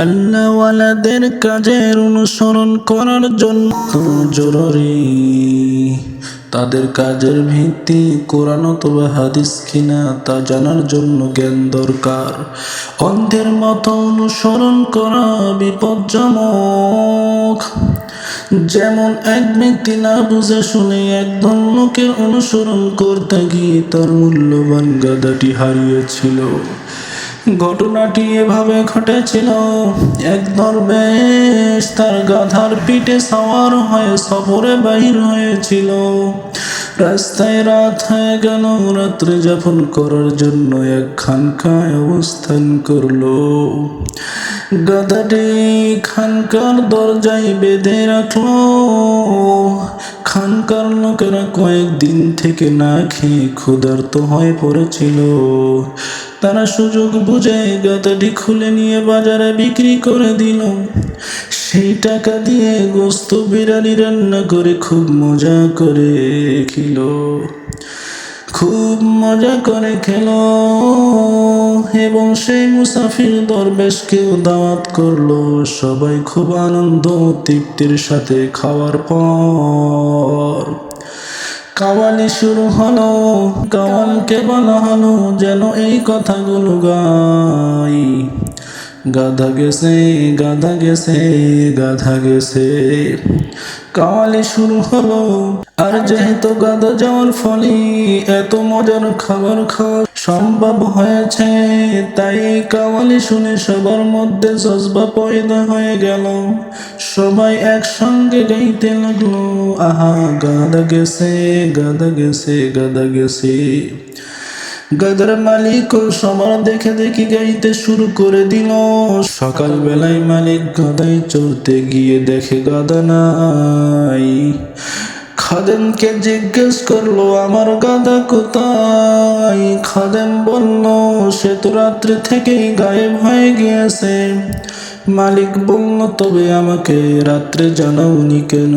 আল্লাহওয়ালাদের কাজের অনুসরণ করার জন্য জরুরি তাদের কাজের ভিত্তি কোরআন অথবা হাদিস কিনা তা জানার জন্য জ্ঞান দরকার। অন্ধের মতো অনুসরণ করা বিপজ্জনক। যেমন এক ব্যক্তি না বুঝে শুনে একদল লোকের অনুসরণ করতে গিয়ে তার মূল্যবান গাধাটি হারিয়েছিল। ঘটনাটি এভাবে ঘটেছিল, এক দরবেশ তার গাধার পিঠে সাওয়ার হয়ে সফরে বাহির হয়েছিল। রাস্তায় রাত হয়ে গেল। রাত্রে যাপন করার জন্য এক খানকায় অবস্থান করলো। গাধাটি খানকার দরজায় বেঁধে রাখলো। খানকার লোকেরা কয়েকদিন থেকে না খেয়ে ক্ষুধার্ত হয়ে পড়েছিল। তারা সুযোগ বুঝে গাধাটি খুলে নিয়ে বাজারে বিক্রি করে দিল। সেই টাকা দিয়ে গোস্ত বিরিয়ানি রান্না করে খুব মজা করে খেলো এবং সেই মুসাফির দরবেশকেও দাওয়াত করলো। সবাই খুব আনন্দ ও তৃপ্তির সাথে খাওয়ার পর কাওয়ালি শুরু হলো। কাওয়ালকে বলা হলো যেন এই কথাগুলো গাই। গাধা গেছে, গাধা গেছে, গাধা গেছে। কাওয়ালি শুরু হলো। আর যেহেতু গাধা যাওয়ার ফলে এত মজার খাবার খাওয়া সম্ভব হয়েছে, তাই কাওয়ালি শুনে সবার মধ্যে জজবা পয়দা হয়ে গেল। সবাই একসঙ্গে গাইতে লাগলো, আহা গাধা গেছে, গাধা গেছে, গাধা গেছে। গাধার মালিক সবার দেখে দেখে গাইতে শুরু করে দিল। সকালবেলায় মালিক গাধায় চড়তে গিয়ে দেখে গাধা নাই। খাদেমকে জিজ্ঞেস করলো, আমার গাধা কোথায়? খাদেম বলল, সে তো রাত্রে থেকেই গায়েব হয়ে গিয়েছে। মালিক বলল, তবে আমাকে রাত্রে জানাওনি কেন?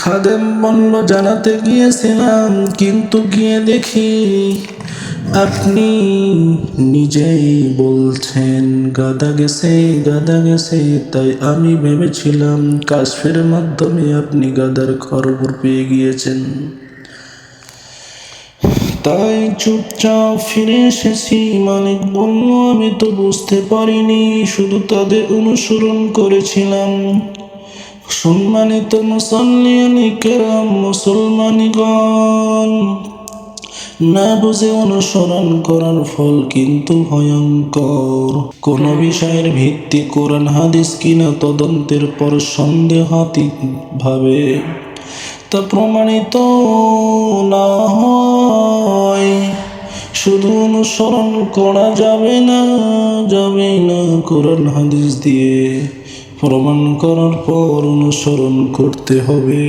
খাদেম বলল, জানাতে গিয়েছিলাম, কিন্তু গিয়ে দেখি আপনি নিজেই বলছেন গাধা গেছে, গাধা গেছে। তাই আমি ভেবেছিলাম কাশফের মাধ্যমে আপনি গাধার খবর পেয়ে গিয়েছেন, তাই চুপচাপ ফিরে এসেছি। মালিক বলল, আমি তো বুঝতে পারিনি, শুধু তাদের অনুসরণ করেছিলাম। সম্মানিত মুসলমানিগণ, না বুঝে অনুসরণ করার ফল কিন্তু ভয়ঙ্কর। কোন বিষয়ের ভিত্তি কোরআন হাদিস কিনা তদন্তের পর সন্দেহাতীত ভাবে তা প্রমাণিত না হয় শুধু অনুসরণ করা যাবে না। কোরআন হাদিস দিয়ে প্রমাণ করার পর অনুসরণ করতে হবে।